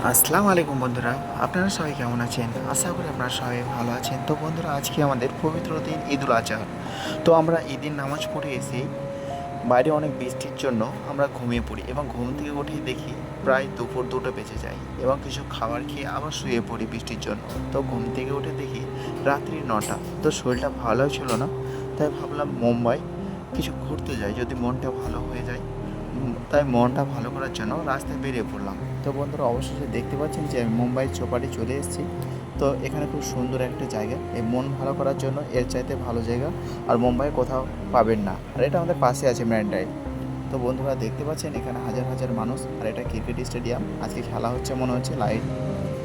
আসসালামু আলাইকুম বন্ধুরা, আপনারা সবাই কেমন আছেন? আশা করি আপনারা সবাই ভালো আছেন। তো বন্ধুরা, আজকে আমাদের পবিত্র দিন ঈদুল আজহা। তো আমরা ঈদের নামাজ পড়ে এসে বাইরে অনেক বৃষ্টির জন্য আমরা ঘুমিয়ে পড়ি এবং ঘুম থেকে উঠে দেখি প্রায় দুপুর 2টা বেজে যায় এবং কিছু খাবার খেয়ে আবার শুয়ে পড়ি বৃষ্টির জন্য। তো ঘুম থেকে উঠে দেখি রাত্রি 9টা। তো শরীরটা ভালো ছিল না, তাই ভাবলাম মুম্বাই কিছু ঘুরতে যাই, যদি মনটা ভালো হয়ে যায়। তাই মনটা ভালো করার জন্য রাস্তায় বেরিয়ে পড়লাম। তো বন্ধুরা, অবশেষে দেখতে পাচ্ছেন যে আমি মুম্বাইয়ের চৌপাটি চলে এসেছি। তো এখানে খুব সুন্দর একটা জায়গা, এই মন ভালো করার জন্য এর চাইতে ভালো জায়গা আর মুম্বাইয়ে কোথাও পাবেন না। আর এটা আমাদের পাশে আছে মেরিন ড্রাইভ। তো বন্ধুরা, দেখতে পাচ্ছেন এখানে হাজার হাজার মানুষ, আর এটা ক্রিকেট স্টেডিয়াম। আজকে খেলা হচ্ছে মনে হচ্ছে লাইভ।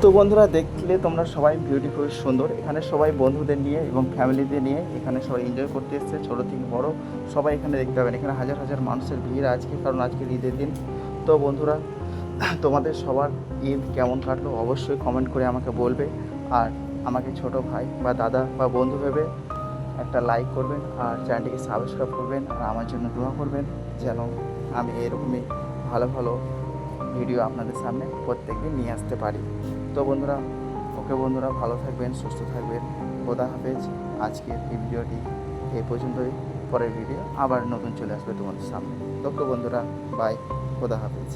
তো বন্ধুরা, দেখলে তোমরা সবাই বিউটিফুল সুন্দর। এখানে সবাই বন্ধুদের নিয়ে এবং ফ্যামিলিদের নিয়ে এখানে সবাই এনজয় করতে এসছে, ছোটো থেকে বড় সবাই এখানে দেখতে পাবেন। এখানে হাজার হাজার মানুষের ভিড় আজকে, কারণ আজকের ঈদের দিন। তো বন্ধুরা, তোমাদের সবার ঈদ কেমন কাটলো অবশ্যই কমেন্ট করে আমাকে বলবে। আর আমাকে ছোট ভাই বা দাদা বা বন্ধু ভেবে একটা লাইক করবেন আর চ্যানেলটিকে সাবস্ক্রাইব করবেন, আর আমার জন্য দোয়া করবেন যেন আমি এরকমই ভালো ভালো ভিডিও আপনাদের সামনে প্রত্যেকদিন নিয়ে আসতে পারি। তো বন্ধুরা, ওকে বন্ধুরা, ভালো থাকবেন, সুস্থ থাকবেন। খোদা হাফেজ। আজকের এই ভিডিওটি এই পর্যন্তই। পরের ভিডিও আবার নতুন চলে আসবে তোমাদের সামনে। তো বন্ধুরা, বাই। খোদা হাফেজ।